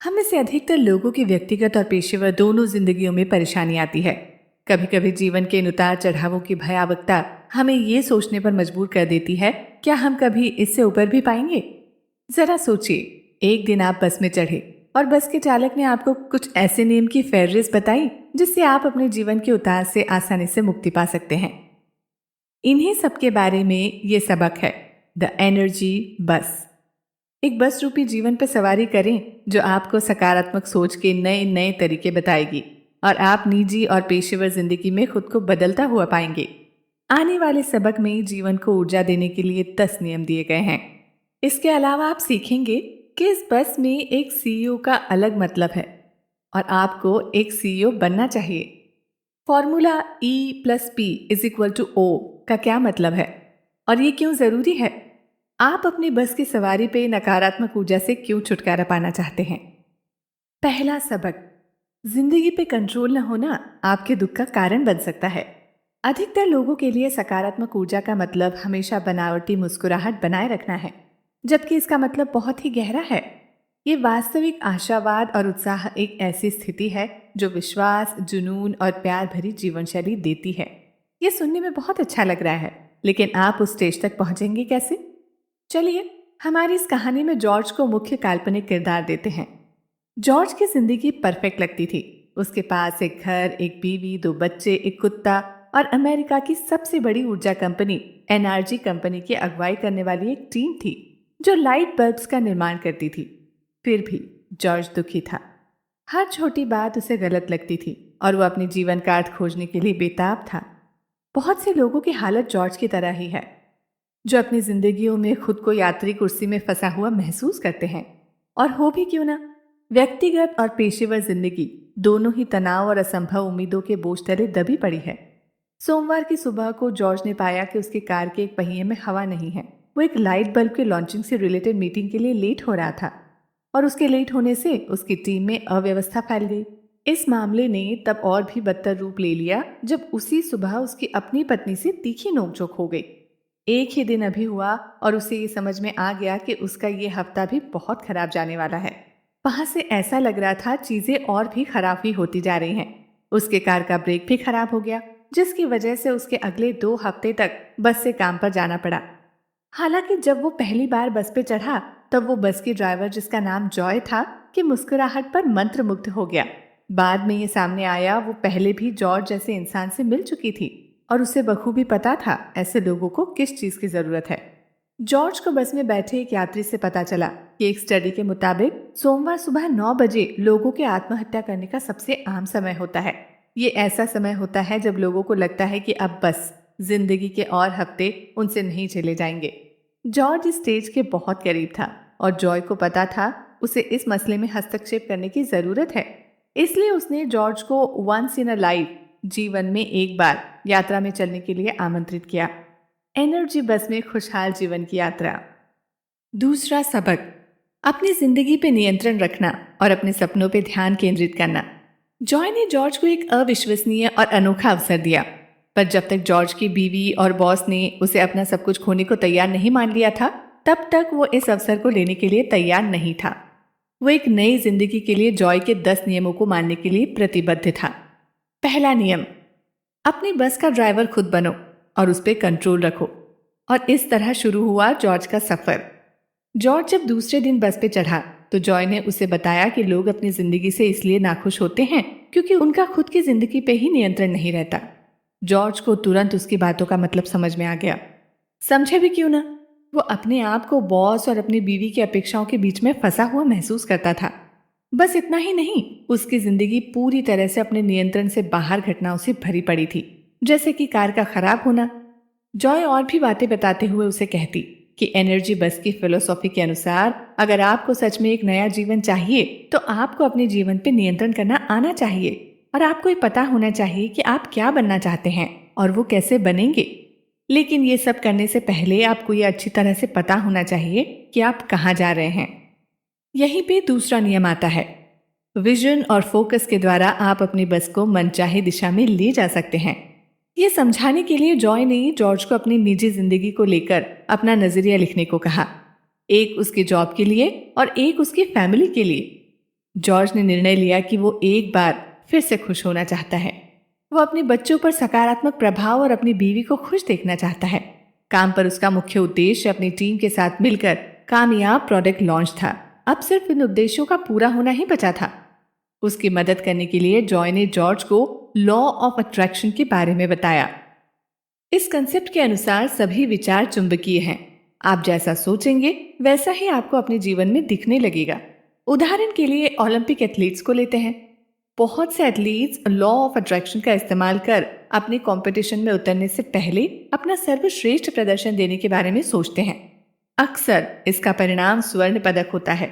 हम में से अधिकतर लोगों की व्यक्तिगत और पेशेवर दोनों जिंदगियों में परेशानी आती है। कभी कभी जीवन के इन उतार चढ़ावों की भयावकता हमें ये सोचने पर मजबूर कर देती है, क्या हम कभी इससे उबर भी पाएंगे। जरा सोचिए, एक दिन आप बस में चढ़े और बस के चालक ने आपको कुछ ऐसे नियम की फेहरिस्त बताई जिससे आप अपने जीवन के उतार से आसानी से मुक्ति पा सकते हैं। इन्हीं सब के बारे में ये सबक है, द एनर्जी बस। एक बस रूपी जीवन पर सवारी करें जो आपको सकारात्मक सोच के नए नए तरीके बताएगी और आप निजी और पेशेवर जिंदगी में खुद को बदलता हुआ पाएंगे। आने वाले सबक में जीवन को ऊर्जा देने के लिए 10 नियम दिए गए हैं। इसके अलावा आप सीखेंगे कि इस बस में एक सीईओ का अलग मतलब है और आपको एक सीईओ बनना चाहिए। फॉर्मूला E+P=O का क्या मतलब है और ये क्यों जरूरी है? आप अपनी बस की सवारी पे नकारात्मक ऊर्जा से क्यों छुटकारा पाना चाहते हैं? पहला सबक, जिंदगी पे कंट्रोल न होना आपके दुख का कारण बन सकता है। अधिकतर लोगों के लिए सकारात्मक ऊर्जा का मतलब हमेशा बनावटी मुस्कुराहट बनाए रखना है, जबकि इसका मतलब बहुत ही गहरा है। ये वास्तविक आशावाद और उत्साह एक ऐसी स्थिति है जो विश्वास, जुनून और प्यार भरी जीवन शैली देती है। ये सुनने में बहुत अच्छा लग रहा है, लेकिन आप उस स्टेज तक पहुंचेंगे कैसे? चलिए, हमारी इस कहानी में जॉर्ज को मुख्य काल्पनिक किरदार देते हैं। जॉर्ज की जिंदगी परफेक्ट लगती थी। उसके पास एक घर, एक बीवी, 2 बच्चे, एक कुत्ता और अमेरिका की सबसे बड़ी ऊर्जा कंपनी एनर्जी कंपनी की अगुवाई करने वाली एक टीम थी जो लाइट बल्ब्स का निर्माण करती थी। फिर भी जॉर्ज दुखी था। हर छोटी बात उसे गलत लगती थी और वो अपनी जीवन काट खोजने के लिए बेताब था। बहुत से लोगों की हालत जॉर्ज की तरह ही है, जो अपनी जिंदगियों में खुद को यात्री कुर्सी में फंसा हुआ महसूस करते हैं। और हो भी क्यों ना, व्यक्तिगत और पेशेवर जिंदगी दोनों ही तनाव और असंभव उम्मीदों के बोझ तले दबी पड़ी है। सोमवार की सुबह को जॉर्ज ने पाया कि उसकी कार के एक पहिए में हवा नहीं है। वो एक लाइट बल्ब के लॉन्चिंग से रिलेटेड मीटिंग के लिए लेट हो रहा था और उसके लेट होने से उसकी टीम में अव्यवस्था फैल गई। इस मामले ने तब और भी बदतर रूप ले लिया जब उसी सुबह उसकी अपनी पत्नी से तीखी नोकझोंक हो गई। एक ही दिन अभी हुआ और उसे ये समझ में आ गया कि उसका ये हफ्ता भी बहुत खराब जाने वाला है। वहां से ऐसा लग रहा था चीजें और भी खराब ही होती जा रही हैं। उसके कार का ब्रेक भी खराब हो गया, जिसकी वजह से उसके अगले 2 हफ्ते तक बस से काम पर जाना पड़ा। हालांकि जब वो पहली बार बस पे चढ़ा तब वो बस की ड्राइवर, जिसका नाम जॉय था, की मुस्कुराहट पर मंत्रमुग्ध हो गया। बाद में ये सामने आया वो पहले भी जॉर्ज जैसे इंसान से मिल चुकी थी और उसे बखूबी पता था ऐसे लोगों को किस चीज की जरूरत है। जॉर्ज को बस में बैठे एक यात्री से पता चला कि एक स्टडी के मुताबिक सोमवार सुबह 9 बजे लोगों के आत्महत्या करने का सबसे आम समय होता है। ये ऐसा समय होता है जब लोगों को लगता है कि अब बस जिंदगी के और हफ्ते उनसे नहीं चले जाएंगे। जॉर्ज इस स्टेज के बहुत करीब था और जॉय को पता था उसे इस मसले में हस्तक्षेप करने की जरूरत है। इसलिए उसने जॉर्ज को वंस इन अ लाइफ, जीवन में एक बार, यात्रा में चलने के लिए आमंत्रित किया। एनर्जी बस में खुशहाल जीवन की यात्रा। दूसरा सबक, अपनी जिंदगी पे नियंत्रण रखना और अपने सपनों पे ध्यान केंद्रित करना। जॉय ने जॉर्ज को एक अविश्वसनीय और अनोखा अवसर दिया, पर जब तक जॉर्ज की बीवी और बॉस ने उसे अपना सब कुछ खोने को तैयार नहीं मान लिया था, तब तक वो इस अवसर को लेने के लिए तैयार नहीं था। वो एक नई जिंदगी के लिए जॉय के 10 नियमों को मानने के लिए प्रतिबद्ध था। पहला नियम, अपनी बस का ड्राइवर खुद बनो और उस पर कंट्रोल रखो। और इस तरह शुरू हुआ जॉर्ज का सफर। जॉर्ज जब दूसरे दिन बस पे चढ़ा तो जॉय ने उसे बताया कि लोग अपनी जिंदगी से इसलिए नाखुश होते हैं क्योंकि उनका खुद की जिंदगी पे ही नियंत्रण नहीं रहता। जॉर्ज को तुरंत उसकी बातों का मतलब समझ में आ गया। समझे भी क्यों ना, वो अपने आप को बॉस और अपनी बीवी की अपेक्षाओं के बीच में फंसा हुआ महसूस करता था। बस इतना ही नहीं, उसकी जिंदगी पूरी तरह से अपने नियंत्रण से बाहर घटनाओं से भरी पड़ी थी, जैसे कि कार का खराब होना। जॉय और भी बातें बताते हुए उसे कहती कि एनर्जी बस की फिलोसॉफी के अनुसार अगर आपको सच में एक नया जीवन चाहिए तो आपको अपने जीवन पे नियंत्रण करना आना चाहिए और आपको ये पता होना चाहिए कि आप क्या बनना चाहते हैं और वो कैसे बनेंगे। लेकिन ये सब करने से पहले आपको ये अच्छी तरह से पता होना चाहिए कि आप कहाँ जा रहे हैं। यहीं पे दूसरा नियम आता है। विजन और फोकस के द्वारा आप अपनी बस को मनचाही दिशा में ले जा सकते हैं। ये समझाने के लिए जॉय ने जॉर्ज को अपनी निजी जिंदगी को लेकर अपना नजरिया लिखने को कहा, एक उसके जॉब के लिए और एक उसकी फैमिली के लिए। जॉर्ज ने निर्णय लिया कि वो एक बार फिर से खुश होना चाहता है। वो अपने बच्चों पर सकारात्मक प्रभाव और अपनी बीवी को खुश देखना चाहता है। काम पर उसका मुख्य उद्देश्य अपनी टीम के साथ मिलकर कामयाब प्रोडक्ट लॉन्च था। अब सिर्फ इन उद्देश्यों का पूरा होना ही बचा था। उसकी मदद करने के लिए जॉय ने जॉर्ज को लॉ ऑफ अट्रैक्शन के बारे में बताया। इस कंसेप्ट के अनुसार सभी विचार चुंबकीय हैं। आप जैसा सोचेंगे वैसा ही आपको अपने जीवन में दिखने लगेगा। उदाहरण के लिए ओलंपिक एथलीट्स को लेते हैं। बहुत से एथलीट्स लॉ ऑफ अट्रैक्शन का इस्तेमाल कर अपने कंपटीशन में उतरने से पहले अपना सर्वश्रेष्ठ प्रदर्शन देने के बारे में सोचते हैं। अक्सर इसका परिणाम स्वर्ण पदक होता है।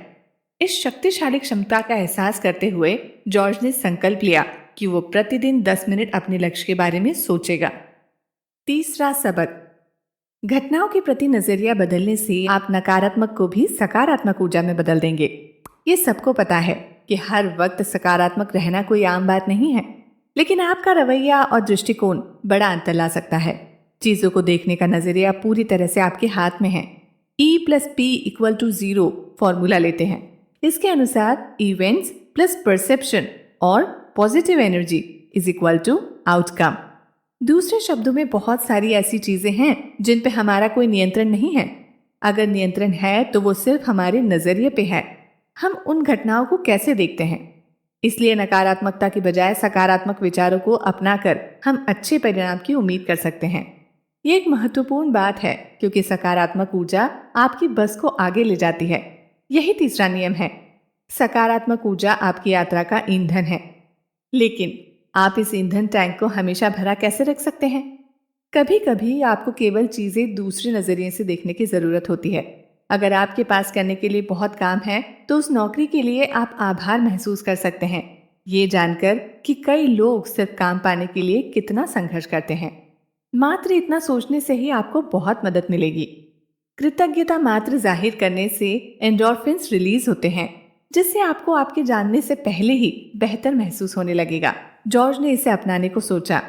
इस शक्तिशाली क्षमता का एहसास करते हुए जॉर्ज ने संकल्प लिया कि वो प्रतिदिन 10 मिनट अपने लक्ष्य के बारे में सोचेगा। तीसरा सबक, घटनाओं के प्रति नजरिया बदलने से आप नकारात्मक को भी सकारात्मक ऊर्जा में बदल देंगे। ये सबको पता है कि हर वक्त सकारात्मक रहना कोई आम बात नहीं है, लेकिन आपका रवैया और दृष्टिकोण बड़ा अंतर ला सकता है। चीजों को देखने का नजरिया पूरी तरह से आपके हाथ में है। E+P=0 फॉर्मूला लेते हैं। इसके अनुसार इवेंट्स प्लस परसेप्शन और positive energy is equal to outcome. दूसरे शब्दों में बहुत सारी ऐसी चीजें हैं जिन पे हमारा कोई नियंत्रण नहीं है। अगर नियंत्रण है तो वो सिर्फ हमारे नजरिए पे है। हम उन घटनाओं को कैसे देखते हैं। इसलिए नकारात्मकता की बजाय सकारात्मक विचारों को अपनाकर हम अच्छे परिणाम की उम्मीद कर सकते हैं। ये एक महत्वपूर्ण बात है क्योंकि सकारात्मक ऊर्जा आपकी बस को आगे ले जाती है। यही तीसरा नियम है। सकारात्मक ऊर्जा आपकी यात्रा का ईंधन है, लेकिन आप इस ईंधन टैंक को हमेशा भरा कैसे रख सकते हैं? कभी कभी आपको केवल चीजें दूसरे नजरिए से देखने की जरूरत होती है। अगर आपके पास करने के लिए बहुत काम है तो उस नौकरी के लिए आप आभार महसूस कर सकते हैं, ये जानकर कि कई लोग सिर्फ काम पाने के लिए कितना संघर्ष करते हैं। मात्र इतना सोचने से ही आपको बहुत मदद मिलेगी। कृतज्ञता मात्र जाहिर करने से एंडोर्फिन्स रिलीज होते हैं, जिससे आपको आपके जानने से पहले ही बेहतर महसूस होने लगेगा। जॉर्ज ने इसे अपनाने को सोचा।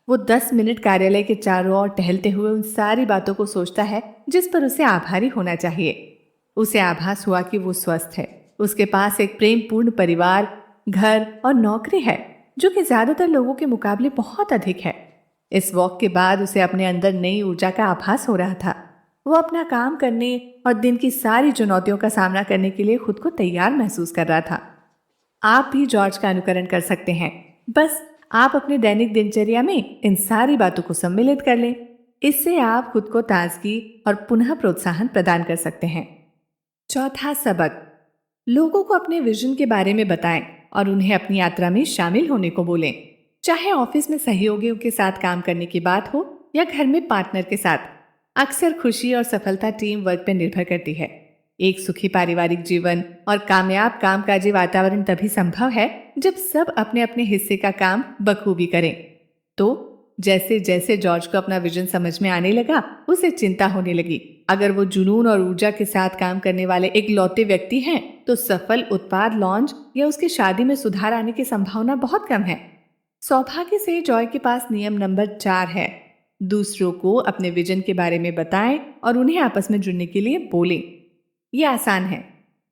वो 10 मिनट कार्यालय के चारों ओर टहलते हुए उन सारी बातों को सोचता है जिस पर उसे आभारी होना चाहिए। उसे आभास हुआ कि वो स्वस्थ है, उसके पास एक प्रेमपूर्ण परिवार, घर और नौकरी है जो कि ज्यादातर लोगों के मुकाबले बहुत अधिक है। इस वॉक के बाद उसे अपने अंदर नई ऊर्जा का आभास हो रहा था। वो अपना काम करने और दिन की सारी चुनौतियों का सामना करने के लिए खुद को तैयार महसूस कर रहा था। आप भी जॉर्ज का अनुकरण कर सकते हैं। बस आप अपने दैनिक दिनचर्या में इन सारी बातों को सम्मिलित कर लें। इससे आप खुद को ताजगी और पुनः प्रोत्साहन प्रदान कर सकते हैं। चौथा सबक, लोगों को अपने विजन के बारे में बताएं और उन्हें अपनी यात्रा में शामिल होने को बोलें। चाहे ऑफिस में सहयोगियों के साथ काम करने की बात हो या घर में पार्टनर के साथ, अक्सर खुशी और सफलता टीम वर्क पर निर्भर करती है। एक सुखी पारिवारिक जीवन और कामयाब कामकाजी वातावरण तभी संभव है जब सब अपने अपने हिस्से का काम बखूबी करें। तो जैसे जैसे जॉर्ज को अपना विजन समझ में आने लगा, उसे चिंता होने लगी। अगर वो जुनून और ऊर्जा के साथ काम करने वाले एक लौते व्यक्ति हैं, तो सफल उत्पाद लॉन्च या उसकी शादी में सुधार आने की संभावना बहुत कम है। सौभाग्य से जॉय के पास नियम नंबर 4 है। दूसरों को अपने विजन के बारे में बताएं और उन्हें आपस में जुड़ने के लिए बोलें। ये आसान है।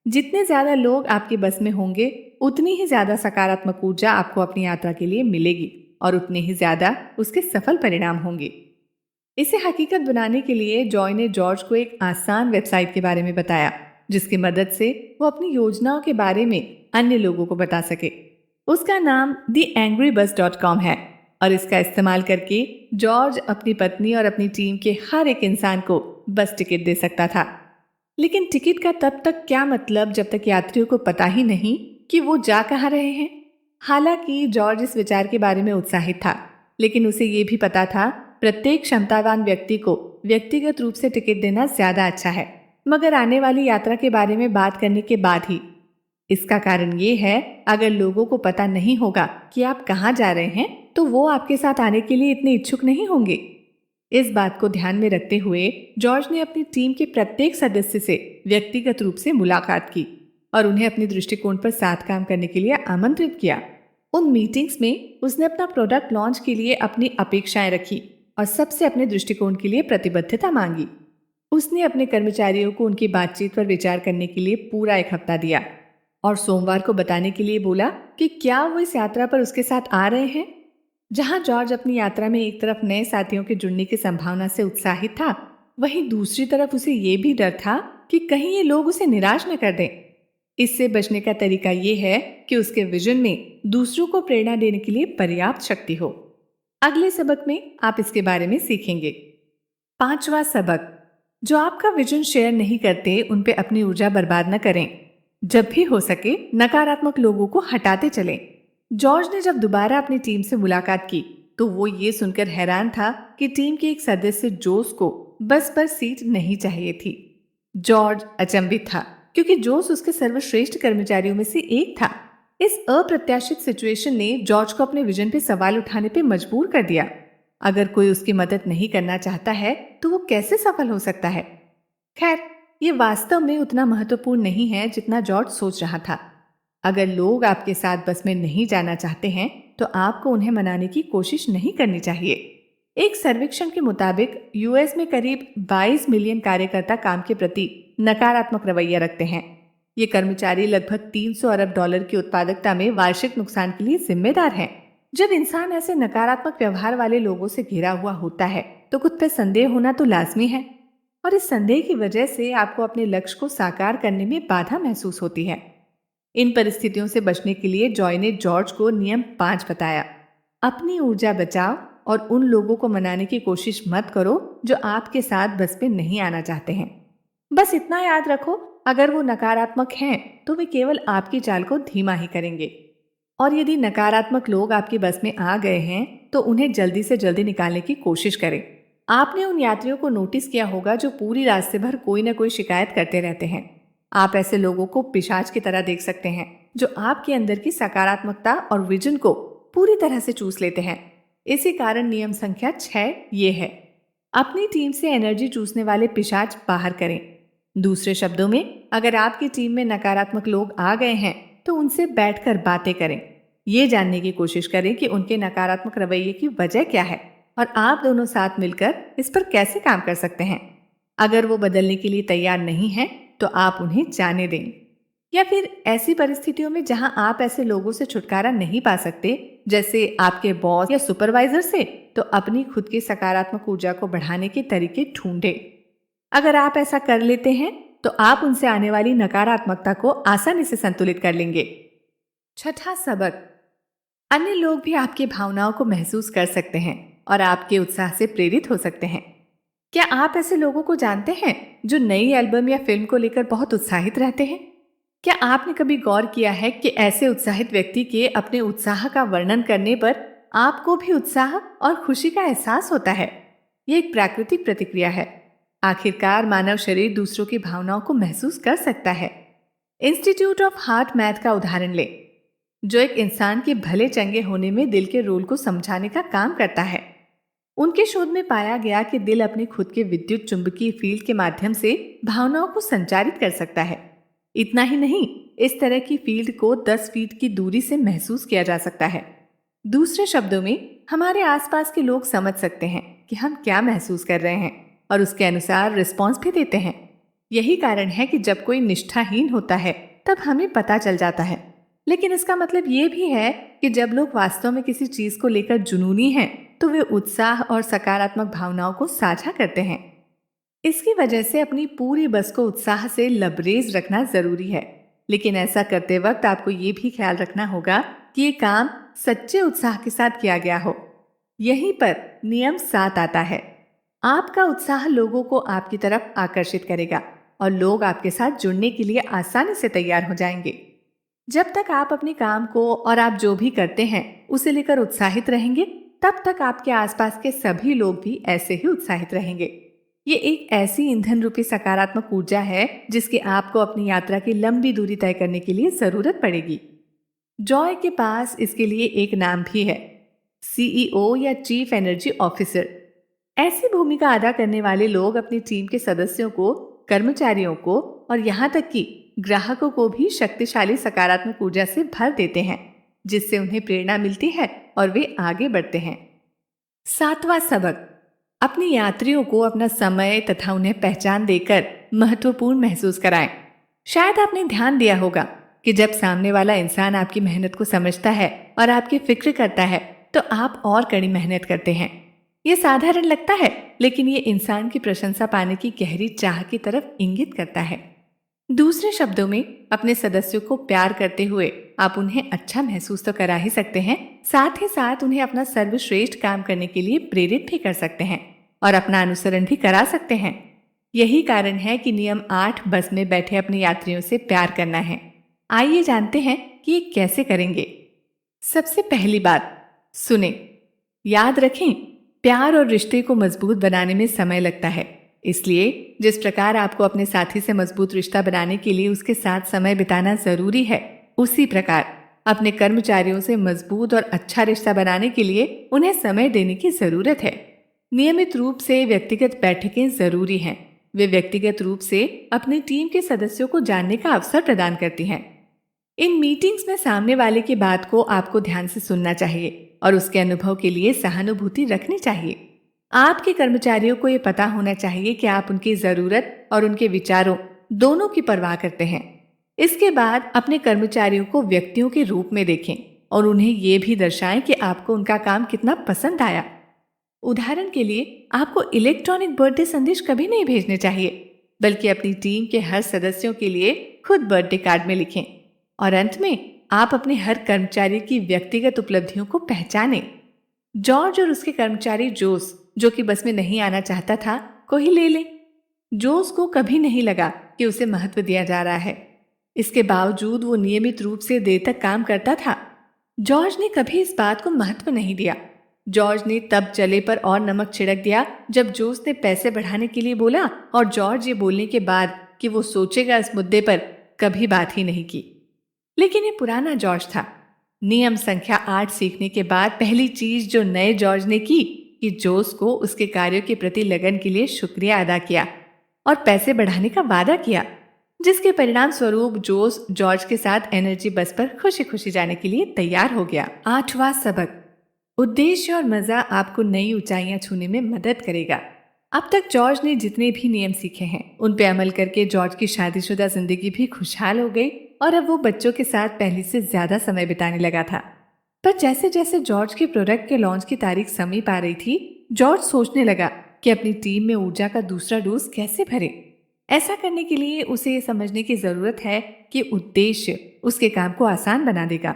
जितने ज्यादा लोग आपके बस में होंगे, उतनी ही ज्यादा सकारात्मक ऊर्जा आपको अपनी यात्रा के लिए मिलेगी और उतने ही ज्यादा उसके सफल परिणाम होंगे। इसे हकीकत बनाने के लिए जॉय ने जॉर्ज को एक आसान वेबसाइट के बारे में बताया, जिसकी मदद से वो अपनी योजनाओं के बारे में अन्य लोगों को बता सके। उसका नाम theangrybus.com है और इसका इस्तेमाल करके जॉर्ज अपनी पत्नी और अपनी टीम के हर एक इंसान को बस टिकट दे सकता था। लेकिन टिकट का तब तक क्या मतलब जब तक यात्रियों को पता ही नहीं कि वो जा कहाँ रहे हैं। हालांकि जॉर्ज इस विचार के बारे में उत्साहित था, लेकिन उसे ये भी पता था प्रत्येक क्षमतावान व्यक्ति को व्यक्तिगत रूप से टिकट देना ज्यादा अच्छा है, मगर आने वाली यात्रा के बारे में बात करने के बाद ही। इसका कारण ये है, अगर लोगों को पता नहीं होगा कि आप कहाँ जा रहे हैं, तो वो आपके साथ आने के लिए इतने इच्छुक नहीं होंगे। इस बात को ध्यान में रखते हुए जॉर्ज ने अपनी टीम के प्रत्येक सदस्य से व्यक्तिगत रूप से मुलाकात की और उन्हें अपने दृष्टिकोण पर साथ काम करने के लिए आमंत्रित किया। उन मीटिंग्स में उसने अपना प्रोडक्ट लॉन्च के लिए अपनी अपेक्षाएं रखी और सबसे अपने दृष्टिकोण के लिए प्रतिबद्धता मांगी। उसने अपने कर्मचारियों को उनकी बातचीत पर विचार करने के लिए पूरा 1 हफ्ता दिया और सोमवार को बताने के लिए बोला कि क्या वो इस यात्रा पर उसके साथ आ रहे हैं। जहां जॉर्ज अपनी यात्रा में एक तरफ नए साथियों के जुड़ने की संभावना से उत्साहित था, वहीं दूसरी तरफ उसे ये भी डर था कि कहीं ये लोग उसे निराश न कर दें। इससे बचने का तरीका ये है कि उसके विजन में दूसरों को प्रेरणा देने के लिए पर्याप्त शक्ति हो। अगले सबक में आप इसके बारे में सीखेंगे। 5वां सबक, जो आपका विजन शेयर नहीं करते उन पे अपनी ऊर्जा बर्बाद न करें। जब भी हो सके नकारात्मक लोगों को हटाते चलें। जॉर्ज ने जब दोबारा अपनी टीम से मुलाकात की तो वो ये सुनकर हैरान था कि टीम के एक सदस्य जोस को बस पर सीट नहीं चाहिए थी। जॉर्ज अचंभित था क्योंकि जोस उसके सर्वश्रेष्ठ कर्मचारियों में से एक था। इस अप्रत्याशित सिचुएशन ने जॉर्ज को अपने विजन पे सवाल उठाने पे मजबूर कर दिया। अगर कोई उसकी मदद नहीं करना चाहता है तो वो कैसे सफल हो सकता है। खैर, ये वास्तव में उतना महत्वपूर्ण नहीं है जितना जॉर्ज सोच रहा था। अगर लोग आपके साथ बस में नहीं जाना चाहते हैं तो आपको उन्हें मनाने की कोशिश नहीं करनी चाहिए। एक सर्वेक्षण के मुताबिक यूएस में करीब 22 मिलियन कार्यकर्ता काम के प्रति नकारात्मक रवैया रखते हैं। ये कर्मचारी लगभग 300 अरब डॉलर की उत्पादकता में वार्षिक नुकसान के लिए जिम्मेदार हैं। जब इंसान ऐसे नकारात्मक व्यवहार वाले लोगों से घिरा हुआ होता है तो खुद पे संदेह होना तो लाजमी है, और इस संदेह की वजह से आपको अपने लक्ष्य को साकार करने में बाधा महसूस होती है। इन परिस्थितियों से बचने के लिए जॉय ने जॉर्ज को नियम 5 बताया। अपनी ऊर्जा बचाओ और उन लोगों को मनाने की कोशिश मत करो जो आपके साथ बस में नहीं आना चाहते हैं। बस इतना याद रखो, अगर वो नकारात्मक हैं तो वे केवल आपकी चाल को धीमा ही करेंगे, और यदि नकारात्मक लोग आपकी बस में आ गए हैं तो उन्हें जल्दी से जल्दी निकालने की कोशिश करें। आपने उन यात्रियों को नोटिस किया होगा जो पूरी रास्ते भर कोई ना कोई शिकायत करते रहते हैं। आप ऐसे लोगों को पिशाच की तरह देख सकते हैं जो आपके अंदर की सकारात्मकता और विजन को पूरी तरह से चूस लेते हैं। इसी कारण नियम संख्या 6 ये है, अपनी टीम से एनर्जी चूसने वाले पिशाच बाहर करें। दूसरे शब्दों में, अगर आपकी टीम में नकारात्मक लोग आ गए हैं तो उनसे बैठकर बातें करें। ये जानने की कोशिश करें कि उनके नकारात्मक रवैये की वजह क्या है और आप दोनों साथ मिलकर इस पर कैसे काम कर सकते हैं। अगर वो बदलने के लिए तैयार नहीं है तो आप उन्हें जाने दें। या फिर ऐसी परिस्थितियों में जहां आप ऐसे लोगों से छुटकारा नहीं पा सकते, जैसे आपके बॉस या सुपरवाइजर से, तो अपनी खुद की सकारात्मक ऊर्जा को बढ़ाने के तरीके ढूंढें। अगर आप ऐसा कर लेते हैं तो आप उनसे आने वाली नकारात्मकता को आसानी से संतुलित कर लेंगे। 6वां सबक, अन्य लोग भी आपकी भावनाओं को महसूस कर सकते हैं और आपके उत्साह से प्रेरित हो सकते हैं। क्या आप ऐसे लोगों को जानते हैं जो नई एल्बम या फिल्म को लेकर बहुत उत्साहित रहते हैं? क्या आपने कभी गौर किया है कि ऐसे उत्साहित व्यक्ति के अपने उत्साह का वर्णन करने पर आपको भी उत्साह और खुशी का एहसास होता है? यह एक प्राकृतिक प्रतिक्रिया है। आखिरकार मानव शरीर दूसरों की भावनाओं को महसूस कर सकता है। इंस्टीट्यूट ऑफ हार्ट मैथ का उदाहरण लें, जो एक इंसान के भले चंगे होने में दिल के रोल को समझाने का काम करता है। उनके शोध में पाया गया कि दिल अपने खुद के विद्युत चुंबकीय फील्ड के माध्यम से भावनाओं को संचारित कर सकता है। इतना ही नहीं, इस तरह की फील्ड को 10 फीट की दूरी से महसूस किया जा सकता है। दूसरे शब्दों में, हमारे आसपास के लोग समझ सकते हैं कि हम क्या महसूस कर रहे हैं और उसके अनुसार रिस्पॉन्स भी देते हैं। यही कारण है कि जब कोई निष्ठाहीन होता है तब हमें पता चल जाता है। लेकिन इसका मतलब ये भी है कि जब लोग वास्तव में किसी चीज को लेकर जुनूनी हैं तो वे उत्साह और सकारात्मक भावनाओं को साझा करते हैं। इसकी वजह से अपनी पूरी बस को उत्साह से लबरेज रखना जरूरी है, लेकिन ऐसा करते वक्त आपको ये भी ख्याल रखना होगा कि ये काम सच्चे उत्साह के साथ किया गया हो। यहीं पर नियम 7 आता है। आपका उत्साह लोगों को आपकी तरफ आकर्षित करेगा और लोग आपके साथ जुड़ने के लिए आसानी से तैयार हो जाएंगे। जब तक आप अपने काम को और आप जो भी करते हैं उसे लेकर उत्साहित रहेंगे, तब तक आपके आसपास के सभी लोग भी ऐसे ही उत्साहित रहेंगे। ये एक ऐसी ईंधन रूपी सकारात्मक ऊर्जा है जिसकी आपको अपनी यात्रा की लंबी दूरी तय करने के लिए जरूरत पड़ेगी। जॉय के पास इसके लिए एक नाम भी है, सीईओ या चीफ एनर्जी ऑफिसर। ऐसी भूमिका अदा करने वाले लोग अपनी टीम के सदस्यों को, कर्मचारियों को और यहाँ तक कि ग्राहकों को भी शक्तिशाली सकारात्मक ऊर्जा से भर देते हैं, जिससे उन्हें प्रेरणा मिलती है और वे आगे बढ़ते हैं। 7वां सबक, अपने यात्रियों को अपना समय तथा उन्हें पहचान देकर महत्वपूर्ण महसूस कराएं। शायद आपने ध्यान दिया होगा कि जब सामने वाला इंसान आपकी मेहनत को समझता है और आपकी फिक्र करता है तो आप और कड़ी मेहनत करते हैं। ये साधारण लगता है, लेकिन ये इंसान की प्रशंसा पाने की गहरी चाह की तरफ इंगित करता है। दूसरे शब्दों में, अपने सदस्यों को प्यार करते हुए आप उन्हें अच्छा महसूस तो करा ही सकते हैं, साथ ही साथ उन्हें अपना सर्वश्रेष्ठ काम करने के लिए प्रेरित भी कर सकते हैं और अपना अनुसरण भी करा सकते हैं। यही कारण है कि नियम 8 बस में बैठे अपने यात्रियों से प्यार करना है। आइए जानते हैं कि ये कैसे करेंगे। सबसे पहली बात, सुने। याद रखें, प्यार और रिश्ते को मजबूत बनाने में समय लगता है, इसलिए जिस प्रकार आपको अपने साथी से मजबूत रिश्ता बनाने के लिए उसके साथ समय बिताना जरूरी है, उसी प्रकार अपने कर्मचारियों से मजबूत और अच्छा रिश्ता बनाने के लिए उन्हें समय देने की जरूरत है। नियमित रूप से व्यक्तिगत बैठकें जरूरी हैं। वे व्यक्तिगत रूप से अपनी टीम के सदस्यों को जानने का अवसर प्रदान करती हैं। इन मीटिंग्स में सामने वाले की बात को आपको ध्यान से सुनना चाहिए और उसके अनुभव के लिए सहानुभूति रखनी चाहिए। आपके कर्मचारियों को ये पता होना चाहिए कि आप उनकी जरूरत और उनके विचारों दोनों की परवाह करते हैं। इसके बाद अपने कर्मचारियों को व्यक्तियों के रूप में देखें और उन्हें ये भी दर्शाएं कि आपको उनका काम कितना पसंद आया। उदाहरण के लिए, आपको इलेक्ट्रॉनिक बर्थडे संदेश कभी नहीं भेजने चाहिए, बल्कि अपनी टीम के हर सदस्यों के लिए खुद बर्थडे कार्ड में लिखें। और अंत में आप अपने हर कर्मचारी की व्यक्तिगत उपलब्धियों को पहचानें। जॉर्ज और उसके कर्मचारी जोस, जो कि बस में नहीं आना चाहता था, को ही ले लें। जोस को कभी नहीं लगा कि उसे महत्व दिया जा रहा है। इसके बावजूद वो नियमित रूप से देर तक काम करता था। जॉर्ज ने कभी इस बात को महत्व नहीं दिया। जॉर्ज ने तब जले पर और नमक छिड़क दिया जब जोस ने पैसे बढ़ाने के लिए बोला और जॉर्ज ये बोलने के बाद कि वो सोचेगा इस मुद्दे पर कभी बात ही नहीं की। लेकिन ये पुराना जॉर्ज था। नियम संख्या 8 सीखने के बाद पहली चीज जो नए जॉर्ज ने की कि जोस को उसके कार्यों के प्रति लगन के लिए शुक्रिया अदा किया और पैसे बढ़ाने का वादा किया, जिसके परिणाम स्वरूप जोस जॉर्ज के साथ एनर्जी बस पर खुशी खुशी जाने के लिए तैयार हो गया। 8वां सबक, उद्देश्य और मजा आपको नई ऊंचाइयां छूने में मदद करेगा। अब तक जॉर्ज ने जितने भी नियम सीखे हैं उन पे अमल करके जॉर्ज की शादीशुदा जिंदगी भी खुशहाल हो गई और अब वो बच्चों के साथ पहले से ज्यादा समय बिताने लगा था। पर जैसे जैसे जॉर्ज के प्रोडक्ट के लॉन्च की तारीख समीप आ रही थी, जॉर्ज सोचने लगा कि अपनी टीम में ऊर्जा का दूसरा डोज कैसे भरे। ऐसा करने के लिए उसे ये समझने की जरूरत है कि उद्देश्य उसके काम को आसान बना देगा।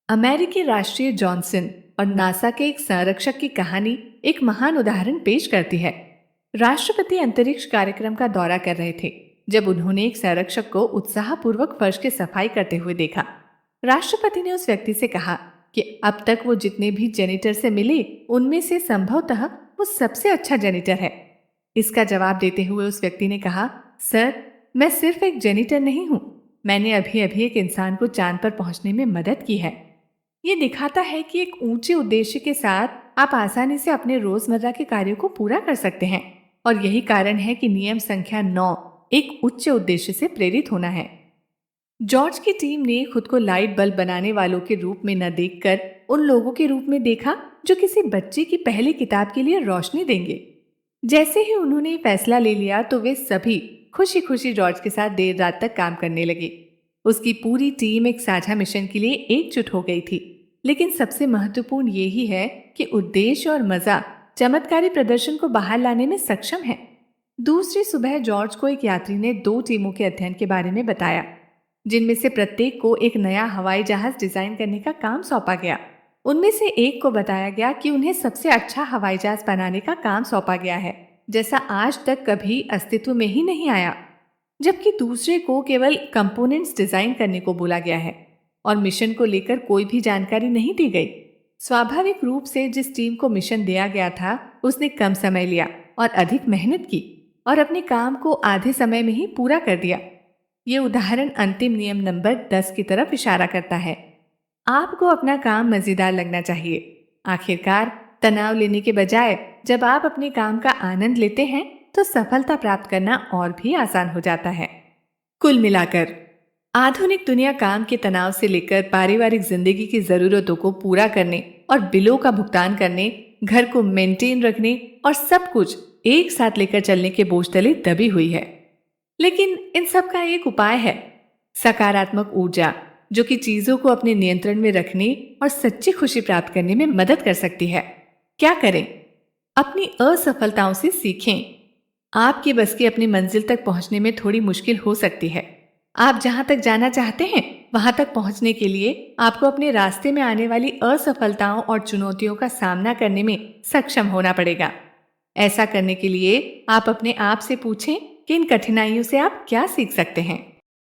अमेरिकी राष्ट्रीय जॉनसन और नासा के एक संरक्षक की कहानी एक महान उदाहरण पेश करती है। राष्ट्रपति अंतरिक्ष कार्यक्रम का दौरा कर रहे थे जब उन्होंने एक संरक्षक को उत्साहपूर्वक फर्श की सफाई करते हुए देखा। राष्ट्रपति ने उस व्यक्ति से कहा कि अब तक वो जितने भी जेनिटर से मिले उनमें से संभवतः वो सबसे अच्छा जेनिटर है। इसका जवाब देते हुए उस व्यक्ति ने कहा, सर, मैं सिर्फ एक जेनिटर नहीं हूँ, मैंने अभी अभी एक इंसान को चांद पर पहुंचने में मदद की है। ये दिखाता है कि एक ऊंचे उद्देश्य के साथ आप आसानी से अपने रोजमर्रा के कार्यों को पूरा कर सकते हैं और यही कारण है कि नियम संख्या 9 एक उच्च उद्देश्य से प्रेरित होना है। जॉर्ज की टीम ने खुद को लाइट बल्ब बनाने वालों के रूप में न देखकर उन लोगों के रूप में देखा जो किसी बच्चे की पहली किताब के लिए रोशनी देंगे। जैसे ही उन्होंने फैसला ले लिया तो वे सभी खुशी खुशी जॉर्ज के साथ देर रात तक काम करने लगे। उसकी पूरी टीम एक साझा मिशन के लिए एकजुट हो गई थी। लेकिन सबसे महत्वपूर्ण यही है कि उद्देश्य और मजा चमत्कारी प्रदर्शन को बाहर लाने में सक्षम है। दूसरी सुबह जॉर्ज को एक यात्री ने 2 टीमों के अध्ययन के बारे में बताया, जिनमें से प्रत्येक को एक नया हवाई जहाज डिजाइन करने का काम सौंपा गया। उनमें से एक को बताया गया कि उन्हें सबसे अच्छा हवाई जहाज बनाने का काम सौंपा गया है, जैसा आज तक कभी अस्तित्व में ही नहीं आया, जबकि दूसरे को केवल कंपोनेंट्स डिजाइन करने को बोला गया है और मिशन को लेकर कोई भी जानकारी नहीं दी गई। स्वाभाविक रूप से जिस टीम को मिशन दिया गया था उसने कम समय लिया और अधिक मेहनत की और अपने काम को आधे समय में ही पूरा कर दिया। ये उदाहरण अंतिम नियम नंबर 10 की तरफ इशारा करता है। आपको अपना काम मजेदार लगना चाहिए। आखिरकार तनाव लेने के बजाय जब आप अपने काम का आनंद लेते हैं तो सफलता प्राप्त करना और भी आसान हो जाता है। कुल मिलाकर आधुनिक दुनिया काम के तनाव से लेकर पारिवारिक जिंदगी की जरूरतों को पूरा करने और बिलों का भुगतान करने, घर को मेंटेन रखने और सब कुछ एक साथ लेकर चलने के बोझ तले दबी हुई है। लेकिन इन सब का एक उपाय है। सकारात्मक ऊर्जा जो कि चीजों को अपने नियंत्रण में रखने और सच्ची खुशी प्राप्त करने में मदद कर सकती है। क्या करें? अपनी असफलताओं से सीखें। आपके बस की अपनी मंजिल तक पहुंचने में थोड़ी मुश्किल हो सकती है। आप जहां तक जाना चाहते हैं वहां तक पहुंचने के लिए आपको अपने रास्ते में आने वाली असफलताओं और चुनौतियों का सामना करने में सक्षम होना पड़ेगा। ऐसा करने के लिए आप अपने आप से पूछें कि इन कठिनाइयों से आप क्या सीख सकते हैं।